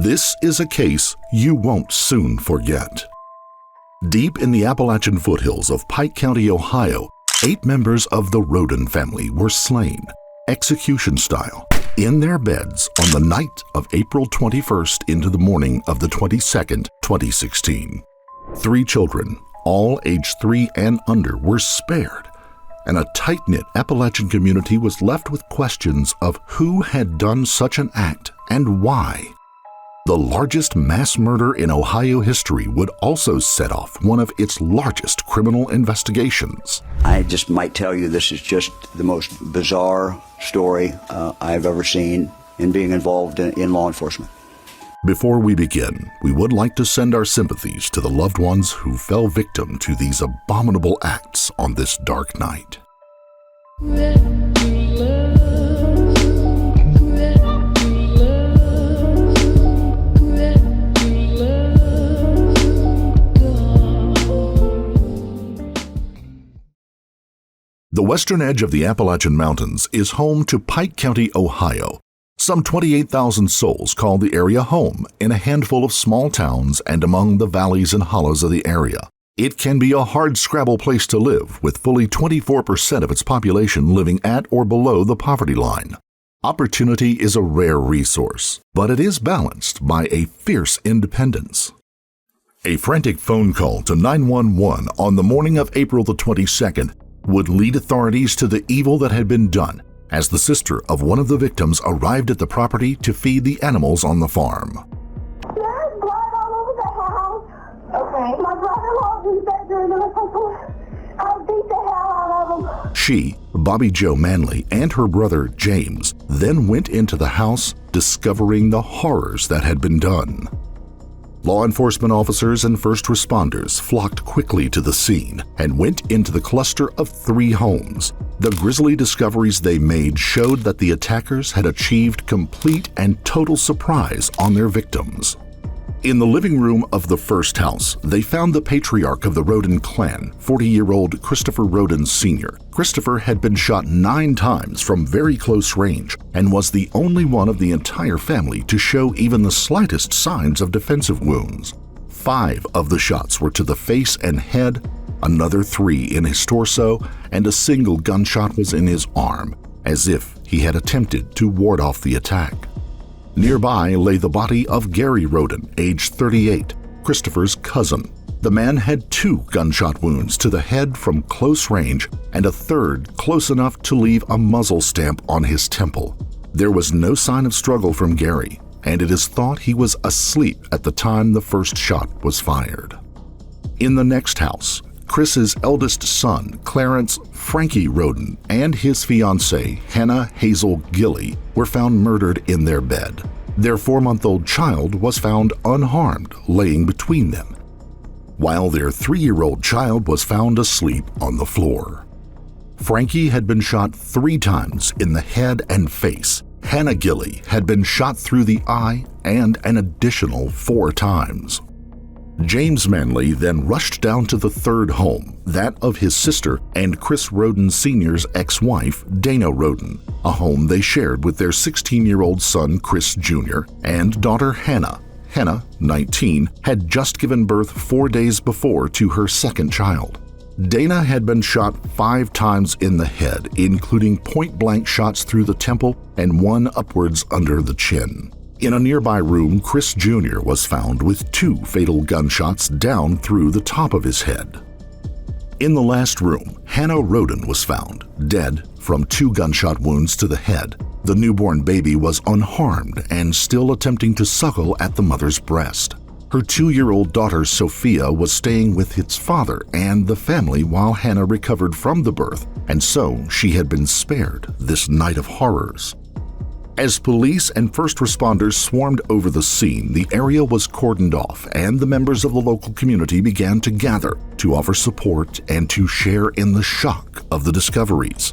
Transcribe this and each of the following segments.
This is a case you won't soon forget. Deep in the Appalachian foothills of Pike County, Ohio, 8 members of the Rhoden family were slain, execution style, in their beds on the night of April 21st into the morning of the 22nd, 2016. 3 children, all aged 3 and under, were spared, and a tight-knit Appalachian community was left with questions of who had done such an act and why. The largest mass murder in Ohio history would also set off one of its largest criminal investigations. I just might tell you this is just the most bizarre story I've ever seen in being involved in law enforcement. Before we begin, we would like to send our sympathies to the loved ones who fell victim to these abominable acts on this dark night. The western edge of the Appalachian Mountains is home to Pike County, Ohio. Some 28,000 souls call the area home in a handful of small towns and among the valleys and hollows of the area. It can be a hard-scrabble place to live, with fully 24% of its population living at or below the poverty line. Opportunity is a rare resource, but it is balanced by a fierce independence. A frantic phone call to 911 on the morning of April the 22nd would lead authorities to the evil that had been done as the sister of one of the victims arrived at the property to feed the animals on the farm. There's blood all over the house. Okay. My brother-in-law's in bed during the I'll beat the hell out of him. She, Bobby Jo Manley, and her brother James then went into the house, discovering the horrors that had been done. Law enforcement officers and first responders flocked quickly to the scene and went into the cluster of 3 homes. The grisly discoveries they made showed that the attackers had achieved complete and total surprise on their victims. In the living room of the first house, they found the patriarch of the Rhoden clan, 40-year-old Christopher Rhoden Sr. Christopher had been shot 9 times from very close range and was the only one of the entire family to show even the slightest signs of defensive wounds. 5 of the shots were to the face and head, another 3 in his torso, and a single gunshot was in his arm, as if he had attempted to ward off the attack. Nearby lay the body of Gary Rhoden, aged 38, Christopher's cousin. The man had 2 gunshot wounds to the head from close range and a third close enough to leave a muzzle stamp on his temple. There was no sign of struggle from Gary, and it is thought he was asleep at the time the first shot was fired. In the next house, Chris's eldest son, Clarence Frankie Rhoden, and his fiancée, Hannah Hazel Gilley, were found murdered in their bed. Their 4-month-old child was found unharmed, laying between them, while their 3-year-old child was found asleep on the floor. Frankie had been shot 3 times in the head and face. Hannah Gilley had been shot through the eye and an additional 4 times. James Manley then rushed down to the 3rd home, that of his sister and Chris Rhoden Sr.'s ex-wife, Dana Rhoden, a home they shared with their 16-year-old son, Chris Jr., and daughter Hannah. Hannah, 19, had just given birth 4 days before to her 2nd child. Dana had been shot 5 times in the head, including point-blank shots through the temple and 1 upwards under the chin. In a nearby room, Chris Jr. was found with 2 fatal gunshots down through the top of his head. In the last room, Hannah Rhoden was found, dead from 2 gunshot wounds to the head. The newborn baby was unharmed and still attempting to suckle at the mother's breast. Her 2-year-old daughter Sophia was staying with its father and the family while Hannah recovered from the birth, and so she had been spared this night of horrors. As police and first responders swarmed over the scene, the area was cordoned off and the members of the local community began to gather to offer support and to share in the shock of the discoveries.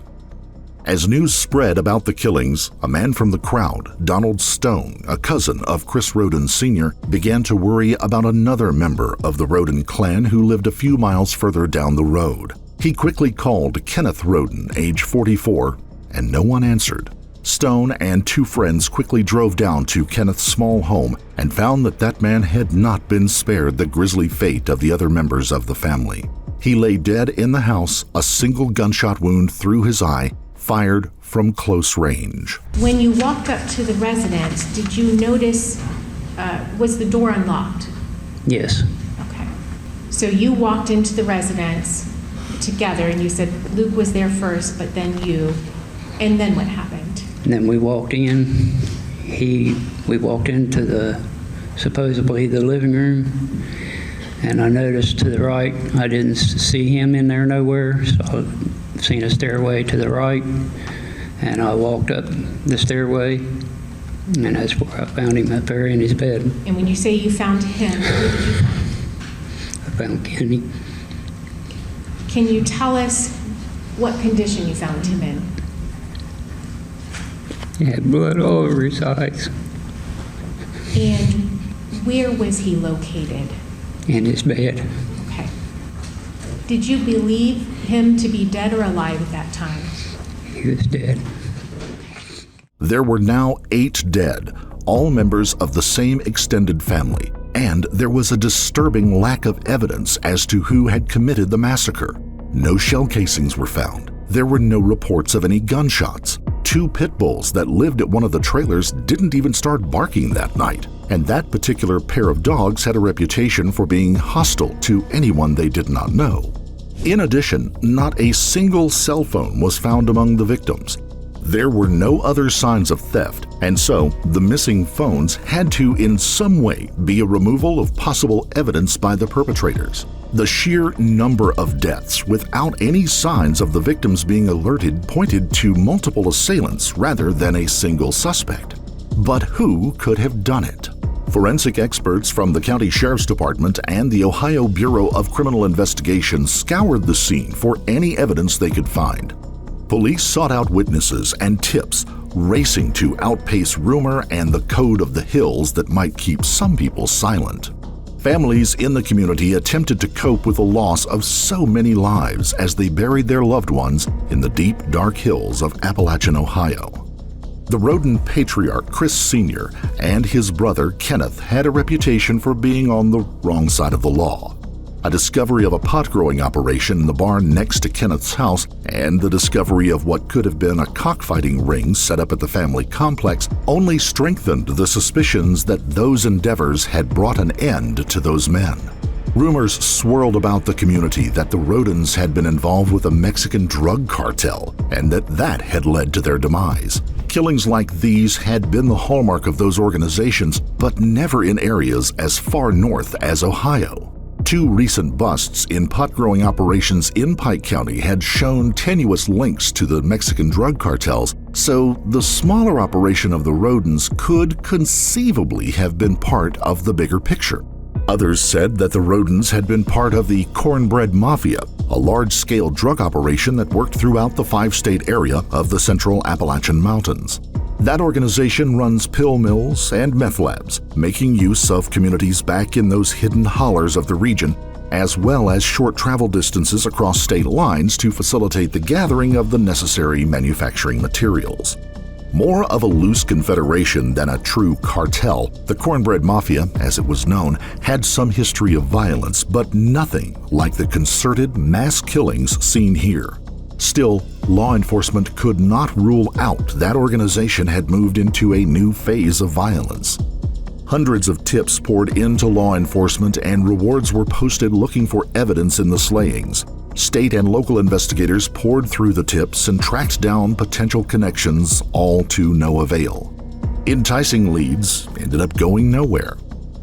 As news spread about the killings, a man from the crowd, Donald Stone, a cousin of Chris Rhoden Sr., began to worry about another member of the Rhoden clan who lived a few miles further down the road. He quickly called Kenneth Rhoden, age 44, and no one answered. Stone and two friends quickly drove down to Kenneth's small home and found that man had not been spared the grisly fate of the other members of the family. He lay dead in the house, a single gunshot wound through his eye, fired from close range. When you walked up to the residence, did you notice, was the door unlocked? Yes. Okay. So you walked into the residence together and you said Luke was there first, but then you, and then what happened? And then we walked in. We walked into supposedly the living room, and I noticed to the right, I didn't see him in there nowhere, so I seen a stairway to the right, and I walked up the stairway, and that's where I found him up there in his bed. And when you say you found him, who did you find? I found Kenny. Can you tell us what condition you found him in? He had blood all over his eyes. And where was he located? In his bed. Okay. Did you believe him to be dead or alive at that time? He was dead. There were now 8 dead, all members of the same extended family, and there was a disturbing lack of evidence as to who had committed the massacre. No shell casings were found. There were no reports of any gunshots. 2 pit bulls that lived at one of the trailers didn't even start barking that night, and that particular pair of dogs had a reputation for being hostile to anyone they did not know. In addition, not a single cell phone was found among the victims. There were no other signs of theft, and so the missing phones had to in some way be a removal of possible evidence by the perpetrators. The sheer number of deaths without any signs of the victims being alerted pointed to multiple assailants rather than a single suspect. But who could have done it? Forensic experts from the County Sheriff's Department and the Ohio Bureau of Criminal Investigation scoured the scene for any evidence they could find. Police sought out witnesses and tips, racing to outpace rumor and the code of the hills that might keep some people silent. Families in the community attempted to cope with the loss of so many lives as they buried their loved ones in the deep, dark hills of Appalachian, Ohio. The Rhoden patriarch, Chris Sr., and his brother, Kenneth, had a reputation for being on the wrong side of the law. A discovery of a pot-growing operation in the barn next to Kenneth's house and the discovery of what could have been a cockfighting ring set up at the family complex only strengthened the suspicions that those endeavors had brought an end to those men. Rumors swirled about the community that the Rhodens had been involved with a Mexican drug cartel and that had led to their demise. Killings like these had been the hallmark of those organizations, but never in areas as far north as Ohio. 2 recent busts in pot-growing operations in Pike County had shown tenuous links to the Mexican drug cartels, so the smaller operation of the Rhodens could conceivably have been part of the bigger picture. Others said that the Rhodens had been part of the Cornbread Mafia, a large-scale drug operation that worked throughout the 5-state area of the central Appalachian Mountains. That organization runs pill mills and meth labs, making use of communities back in those hidden hollers of the region, as well as short travel distances across state lines to facilitate the gathering of the necessary manufacturing materials. More of a loose confederation than a true cartel, the Cornbread Mafia, as it was known, had some history of violence, but nothing like the concerted mass killings seen here. Still, law enforcement could not rule out that organization had moved into a new phase of violence. Hundreds of tips poured into law enforcement and rewards were posted looking for evidence in the slayings. State and local investigators poured through the tips and tracked down potential connections, all to no avail. Enticing leads ended up going nowhere.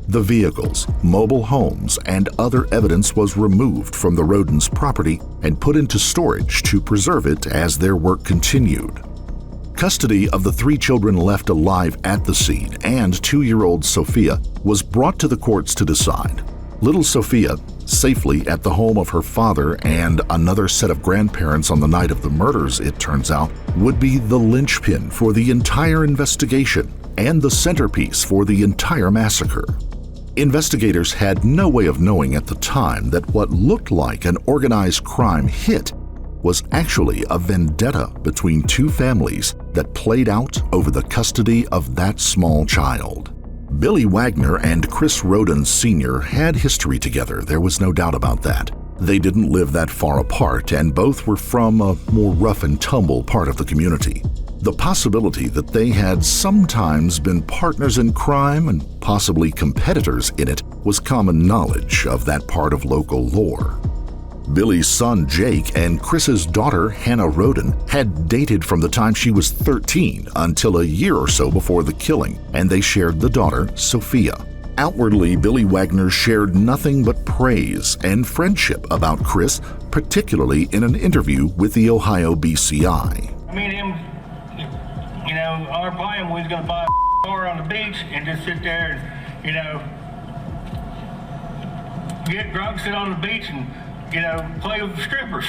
The vehicles, mobile homes, and other evidence was removed from the Rhodens' property and put into storage to preserve it as their work continued. Custody of the 3 children left alive at the scene and 2-year-old Sophia was brought to the courts to decide. Little Sophia, safely at the home of her father and another set of grandparents on the night of the murders, it turns out, would be the linchpin for the entire investigation and the centerpiece for the entire massacre. Investigators had no way of knowing at the time that what looked like an organized crime hit was actually a vendetta between two families that played out over the custody of that small child. Billy Wagner and Chris Rhoden Sr. had history together, there was no doubt about that. They didn't live that far apart, and both were from a more rough and tumble part of the community. The possibility that they had sometimes been partners in crime and possibly competitors in it was common knowledge of that part of local lore. Billy's son Jake and Chris's daughter Hannah Rhoden had dated from the time she was 13 until a year or so before the killing, and they shared the daughter, Sophia. Outwardly, Billy Wagner shared nothing but praise and friendship about Chris, particularly in an interview with the Ohio BCI. Me and him, you know, our plan was going to buy a car on the beach and just sit there and, you know, get drunk, sit on the beach and, you know, play with the strippers.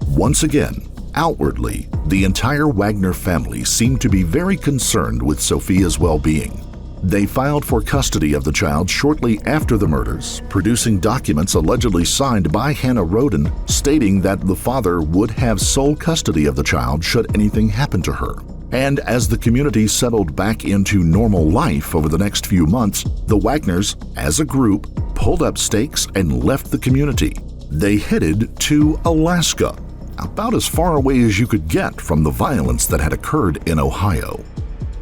Once again, outwardly, the entire Wagner family seemed to be very concerned with Sophia's well-being. They filed for custody of the child shortly after the murders, producing documents allegedly signed by Hannah Rhoden stating that the father would have sole custody of the child should anything happen to her. And as the community settled back into normal life over the next few months, the Wagners, as a group, pulled up stakes and left the community. They headed to Alaska, about as far away as you could get from the violence that had occurred in Ohio.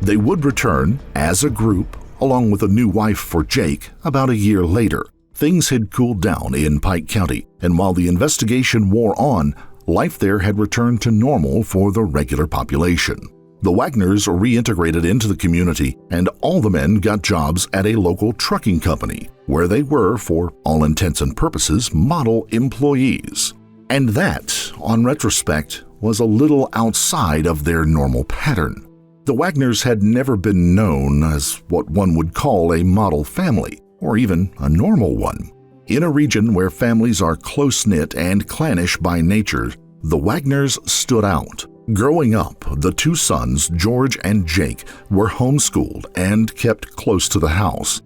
They would return as a group, along with a new wife for Jake, about a year later. Things had cooled down in Pike County, and while the investigation wore on, life there had returned to normal for the regular population. The Wagners reintegrated into the community, and all the men got jobs at a local trucking company, where they were, for all intents and purposes, model employees. And that, on retrospect, was a little outside of their normal pattern. The Wagners had never been known as what one would call a model family, or even a normal one. In a region where families are close-knit and clannish by nature, the Wagners stood out. Growing up, the two sons, George and Jake, were homeschooled and kept close to the house.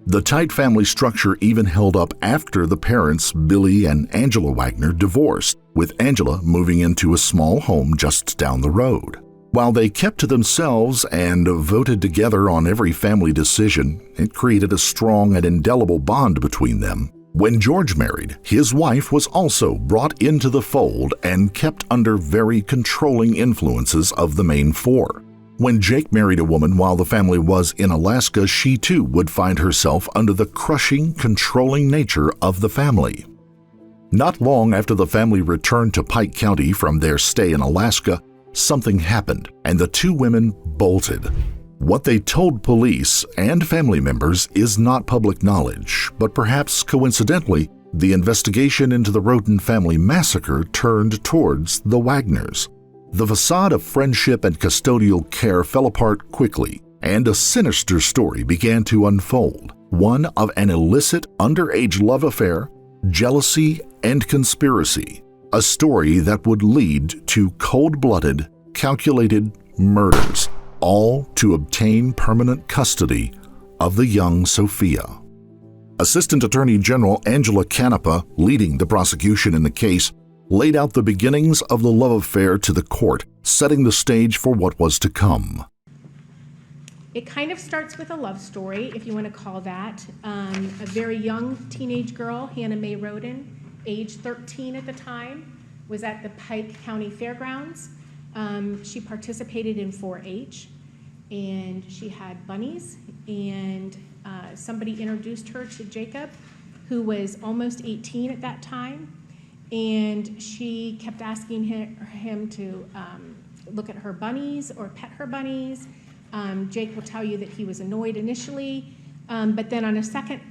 The tight family structure even held up after the parents, Billy and Angela Wagner, divorced, with Angela moving into a small home just down the road. While they kept to themselves and voted together on every family decision, it created a strong and indelible bond between them. When George married, his wife was also brought into the fold and kept under very controlling influences of the main four. When Jake married a woman while the family was in Alaska, she too would find herself under the crushing, controlling nature of the family. Not long after the family returned to Pike County from their stay in Alaska, something happened, and the two women bolted. What they told police and family members is not public knowledge, but perhaps coincidentally, the investigation into the Rhoden family massacre turned towards the Wagners. The facade of friendship and custodial care fell apart quickly, and a sinister story began to unfold, one of an illicit underage love affair, jealousy, and conspiracy. A story that would lead to cold-blooded, calculated murders, all to obtain permanent custody of the young Sophia. Assistant Attorney General Angela Canepa, leading the prosecution in the case, laid out the beginnings of the love affair to the court, setting the stage for what was to come. It kind of starts with a love story, if you want to call that. A very young teenage girl, Hannah Mae Rhoden, age 13 at the time, was at the Pike County Fairgrounds. She participated in 4-H, and she had bunnies, and somebody introduced her to Jacob, who was almost 18 at that time, and she kept asking him to look at her bunnies or pet her bunnies. Jake will tell you that he was annoyed initially, but then on a second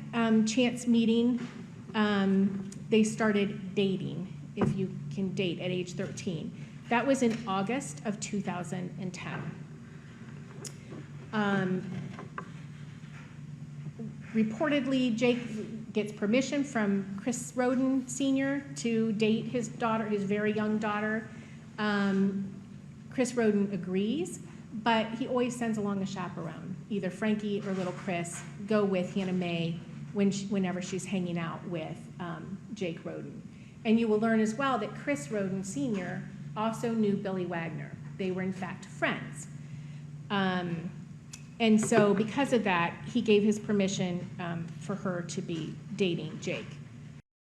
chance meeting, they started dating, if you can date at age 13. That was in August of 2010. Reportedly, Jake gets permission from Chris Rhoden Sr. to date his daughter, his very young daughter. Chris Rhoden agrees, but he always sends along a chaperone, either Frankie or little Chris, go with Hannah Mae whenever she's hanging out with Jake Rhoden. And you will learn as well that Chris Rhoden Sr. also knew Billy Wagner. They were in fact friends. And so because of that, he gave his permission for her to be dating Jake.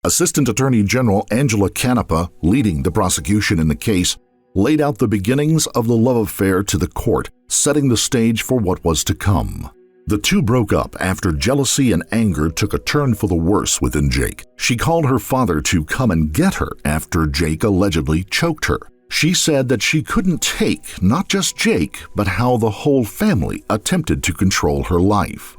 Assistant Attorney General Angela Canepa, leading the prosecution in the case, laid out the beginnings of the love affair to the court, setting the stage for what was to come. The two broke up after jealousy and anger took a turn for the worse within Jake. She called her father to come and get her after Jake allegedly choked her. She said that she couldn't take not just Jake, but how the whole family attempted to control her life.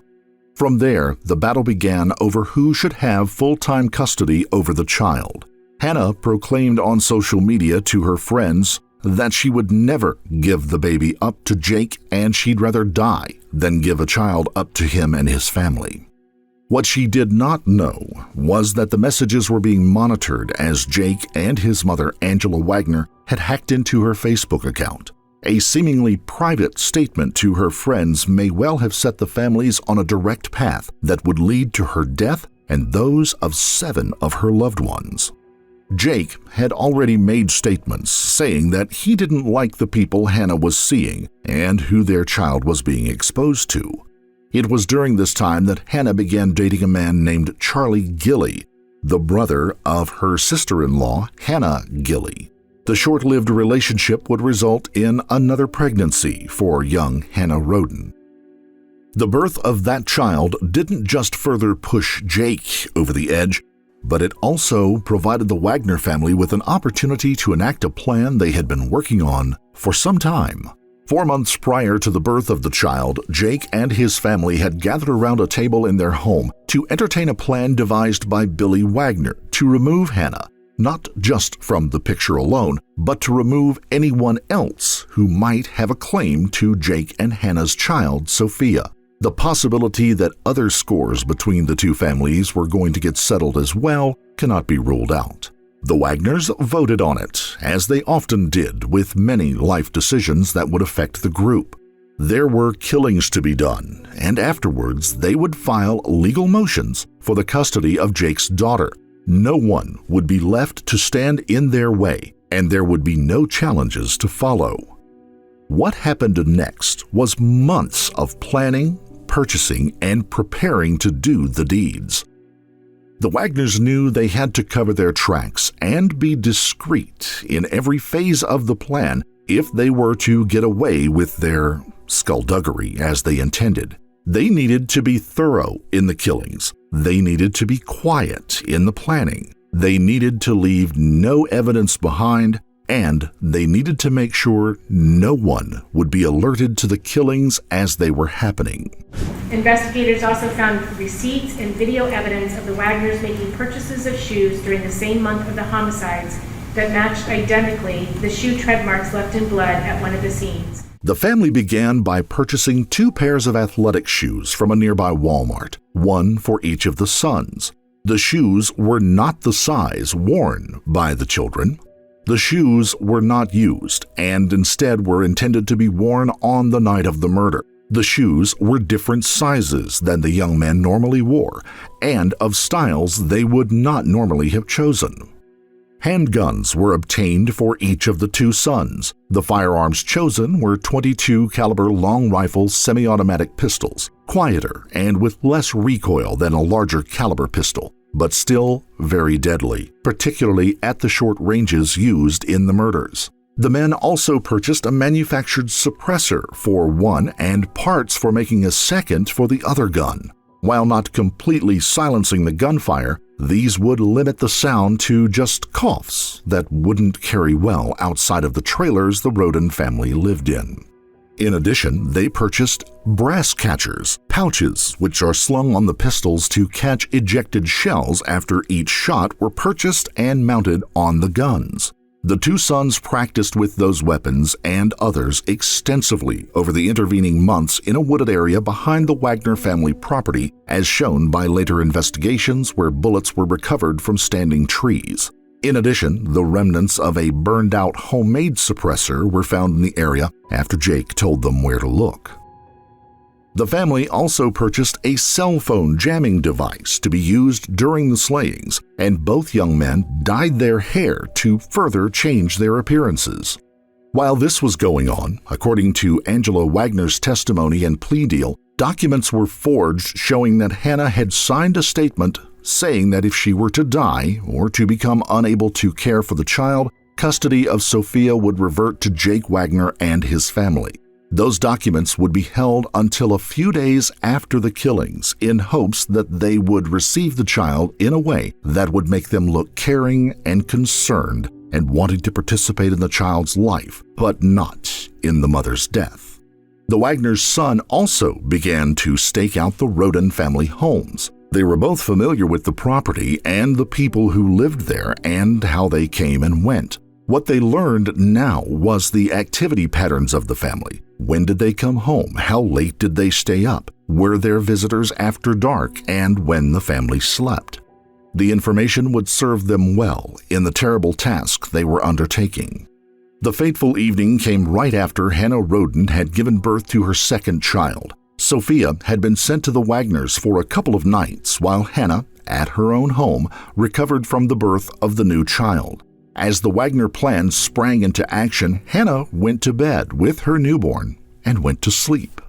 From there, the battle began over who should have full-time custody over the child. Hannah proclaimed on social media to her friends that she would never give the baby up to Jake and she'd rather die than give a child up to him and his family. What she did not know was that the messages were being monitored as Jake and his mother, Angela Wagner, had hacked into her Facebook account. A seemingly private statement to her friends may well have set the families on a direct path that would lead to her death and those of 7 of her loved ones. Jake had already made statements saying that he didn't like the people Hannah was seeing and who their child was being exposed to. It was during this time that Hannah began dating a man named Charlie Gilley, the brother of her sister-in-law, Hannah Gilley. The short-lived relationship would result in another pregnancy for young Hannah Rhoden. The birth of that child didn't just further push Jake over the edge, but it also provided the Wagner family with an opportunity to enact a plan they had been working on for some time. 4 months prior to the birth of the child, Jake and his family had gathered around a table in their home to entertain a plan devised by Billy Wagner to remove Hannah, not just from the picture alone, but to remove anyone else who might have a claim to Jake and Hannah's child, Sophia. The possibility that other scores between the two families were going to get settled as well cannot be ruled out. The Wagners voted on it, as they often did with many life decisions that would affect the group. There were killings to be done, and afterwards they would file legal motions for the custody of Jake's daughter. No one would be left to stand in their way, and there would be no challenges to follow. What happened next was months of planning, purchasing, and preparing to do the deeds. The Wagners knew they had to cover their tracks and be discreet in every phase of the plan if they were to get away with their skullduggery as they intended. They needed to be thorough in the killings. They needed to be quiet in the planning. They needed to leave no evidence behind, and they needed to make sure no one would be alerted to the killings as they were happening. Investigators also found receipts and video evidence of the Wagners making purchases of shoes during the same month of the homicides that matched identically the shoe tread marks left in blood at one of the scenes. The family began by purchasing 2 pairs of athletic shoes from a nearby Walmart, one for each of the sons. The shoes were not the size worn by the children. The shoes were not used and instead were intended to be worn on the night of the murder. The shoes were different sizes than the young men normally wore and of styles they would not normally have chosen. Handguns were obtained for each of the 2 sons. The firearms chosen were .22 caliber long rifle semi-automatic pistols, quieter and with less recoil than a larger caliber pistol, but still very deadly, particularly at the short ranges used in the murders. The men also purchased a manufactured suppressor for one and parts for making a second for the other gun. While not completely silencing the gunfire, these would limit the sound to just coughs that wouldn't carry well outside of the trailers the Rhoden family lived in. In addition, they purchased brass catchers, pouches which are slung on the pistols to catch ejected shells after each shot were purchased and mounted on the guns. The 2 sons practiced with those weapons and others extensively over the intervening months in a wooded area behind the Wagner family property, as shown by later investigations where bullets were recovered from standing trees. In addition, the remnants of a burned-out homemade suppressor were found in the area after Jake told them where to look. The family also purchased a cell phone jamming device to be used during the slayings, and both young men dyed their hair to further change their appearances. While this was going on, according to Angela Wagner's testimony and plea deal, documents were forged showing that Hannah had signed a statement saying that if she were to die or to become unable to care for the child, custody of Sophia would revert to Jake Wagner and his family. Those documents would be held until a few days after the killings in hopes that they would receive the child in a way that would make them look caring and concerned and wanting to participate in the child's life, but not in the mother's death. The Wagner's son also began to stake out the Rhoden family homes. They were both familiar with the property and the people who lived there and how they came and went. What they learned now was the activity patterns of the family. When did they come home? How late did they stay up? Were there visitors after dark? And when the family slept? The information would serve them well in the terrible task they were undertaking. The fateful evening came right after Hannah Rhoden had given birth to her second child. Sophia had been sent to the Wagners for a couple of nights while Hannah, at her own home, recovered from the birth of the new child. As the Wagner plan sprang into action, Hannah went to bed with her newborn and went to sleep.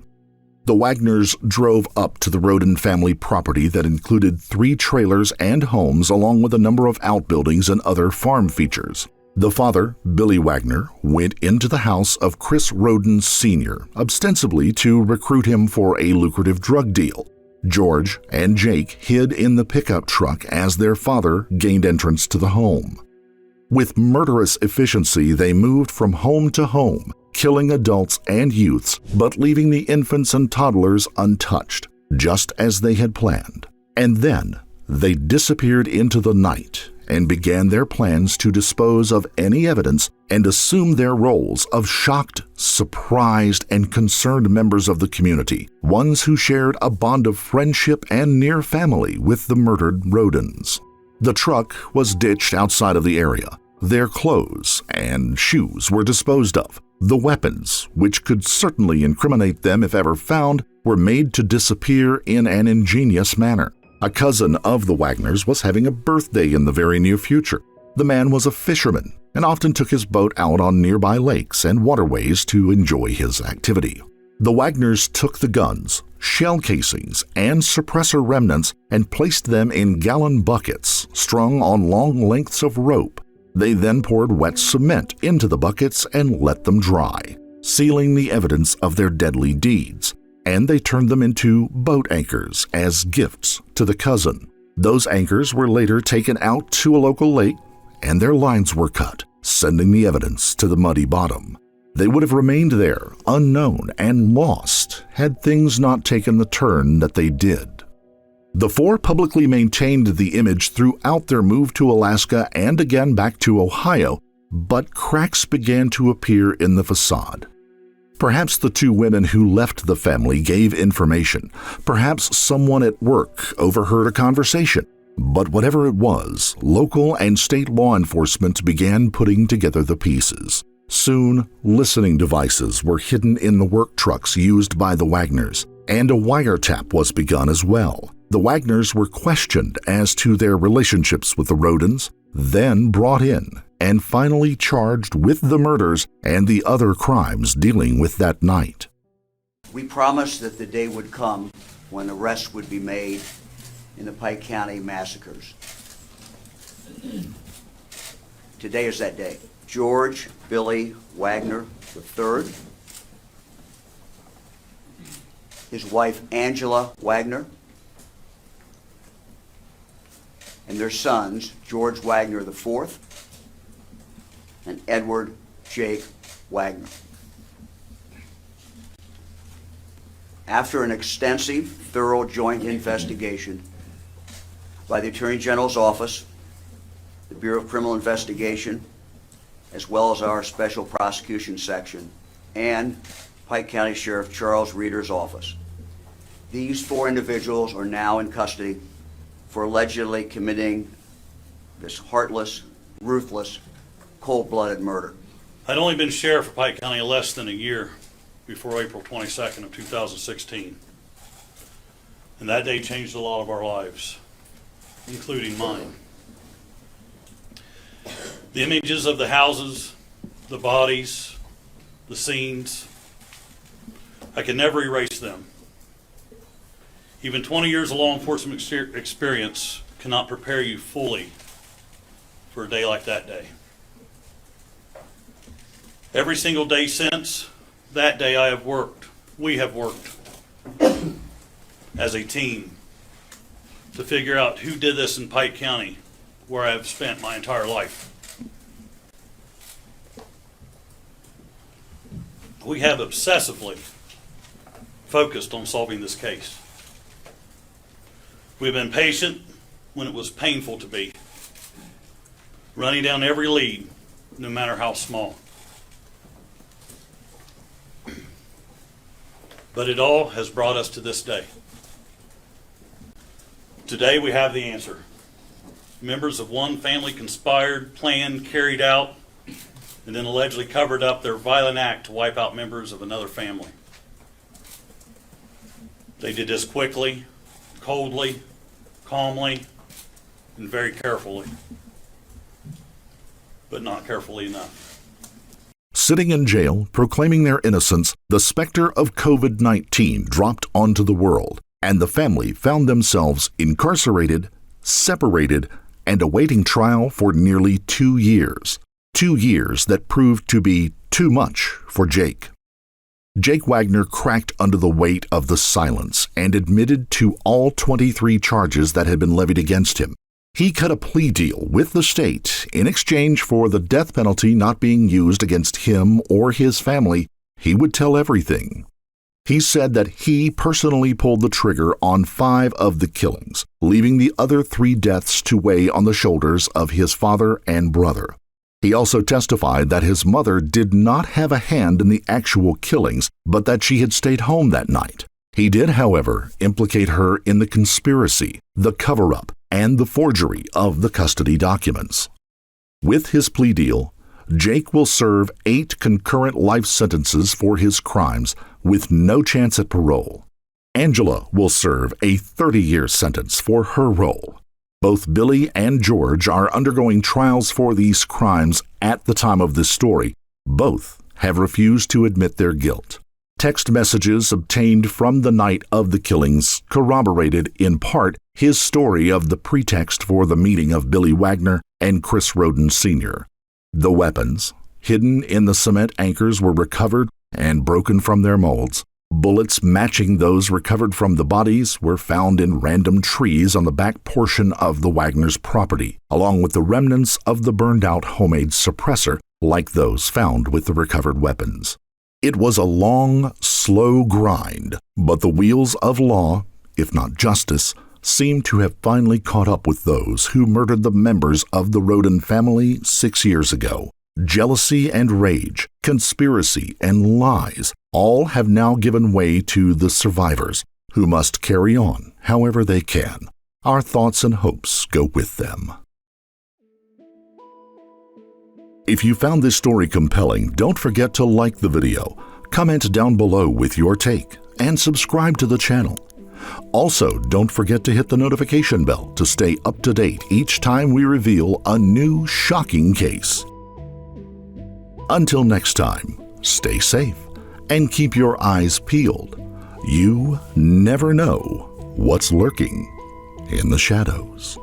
The Wagners drove up to the Rhoden family property that included 3 trailers and homes along with a number of outbuildings and other farm features. The father, Billy Wagner, went into the house of Chris Rhoden Sr., ostensibly to recruit him for a lucrative drug deal. George and Jake hid in the pickup truck as their father gained entrance to the home. With murderous efficiency, they moved from home to home, killing adults and youths, but leaving the infants and toddlers untouched, just as they had planned. And then they disappeared into the night and began their plans to dispose of any evidence and assume their roles of shocked, surprised, and concerned members of the community, ones who shared a bond of friendship and near family with the murdered Rhodens. The truck was ditched outside of the area. Their clothes and shoes were disposed of. The weapons, which could certainly incriminate them if ever found, were made to disappear in an ingenious manner. A cousin of the Wagners was having a birthday in the very near future. The man was a fisherman and often took his boat out on nearby lakes and waterways to enjoy his activity. The Wagners took the guns, shell casings, and suppressor remnants and placed them in gallon buckets strung on long lengths of rope. They then poured wet cement into the buckets and let them dry, sealing the evidence of their deadly deeds. And they turned them into boat anchors as gifts to the cousin. Those anchors were later taken out to a local lake, and their lines were cut, sending the evidence to the muddy bottom. They would have remained there, unknown and lost, had things not taken the turn that they did. The 4 publicly maintained the image throughout their move to Alaska and again back to Ohio, but cracks began to appear in the facade. Perhaps the 2 women who left the family gave information. Perhaps someone at work overheard a conversation. But whatever it was, local and state law enforcement began putting together the pieces. Soon, listening devices were hidden in the work trucks used by the Wagners, and a wiretap was begun as well. The Wagners were questioned as to their relationships with the Rhodens, then brought in, and finally charged with the murders and the other crimes dealing with that night. We promised that the day would come when arrests would be made in the Pike County massacres. Today is that day. George Billy Wagner III, his wife Angela Wagner, and their sons, George Wagner IV and Edward Jake Wagner. After an extensive, thorough joint investigation by the Attorney General's Office, the Bureau of Criminal Investigation, as well as our Special Prosecution Section, and Pike County Sheriff Charles Reeder's office, these 4 individuals are now in custody for allegedly committing this heartless, ruthless, cold-blooded murder. I'd only been sheriff of Pike County less than a year before April 22nd of 2016. And that day changed a lot of our lives, including mine. The images of the houses, the bodies, the scenes, I can never erase them. Even 20 years of law enforcement experience cannot prepare you fully for a day like that day. Every single day since that day we have worked as a team to figure out who did this in Pike County, where I have spent my entire life. We have obsessively focused on solving this case. We've been patient when it was painful to be, running down every lead, no matter how small. But it all has brought us to this day. Today we have the answer. Members of one family conspired, planned, carried out, and then allegedly covered up their violent act to wipe out members of another family. They did this quickly, coldly, calmly, and very carefully, but not carefully enough. Sitting in jail, proclaiming their innocence, the specter of COVID-19 dropped onto the world, and the family found themselves incarcerated, separated, and awaiting trial for nearly 2 years. 2 years that proved to be too much for Jake. Jake Wagner cracked under the weight of the silence and admitted to all 23 charges that had been levied against him. He cut a plea deal with the state in exchange for the death penalty not being used against him or his family. He would tell everything. He said that he personally pulled the trigger on 5 of the killings, leaving the other 3 deaths to weigh on the shoulders of his father and brother. He also testified that his mother did not have a hand in the actual killings, but that she had stayed home that night. He did, however, implicate her in the conspiracy, the cover-up, and the forgery of the custody documents. With his plea deal, Jake will serve 8 concurrent life sentences for his crimes with no chance at parole. Angela will serve a 30-year sentence for her role. Both Billy and George are undergoing trials for these crimes at the time of this story. Both have refused to admit their guilt. Text messages obtained from the night of the killings corroborated, in part, his story of the pretext for the meeting of Billy Wagner and Chris Rhoden Sr. The weapons, hidden in the cement anchors, were recovered and broken from their molds. Bullets matching those recovered from the bodies were found in random trees on the back portion of the Wagner's property, along with the remnants of the burned-out homemade suppressor, like those found with the recovered weapons. It was a long, slow grind, but the wheels of law, if not justice, seemed to have finally caught up with those who murdered the members of the Rhoden family 6 years ago. Jealousy and rage, conspiracy and lies, all have now given way to the survivors, who must carry on however they can. Our thoughts and hopes go with them. If you found this story compelling, don't forget to like the video, comment down below with your take, and subscribe to the channel. Also, don't forget to hit the notification bell to stay up to date each time we reveal a new shocking case. Until next time, stay safe and keep your eyes peeled. You never know what's lurking in the shadows.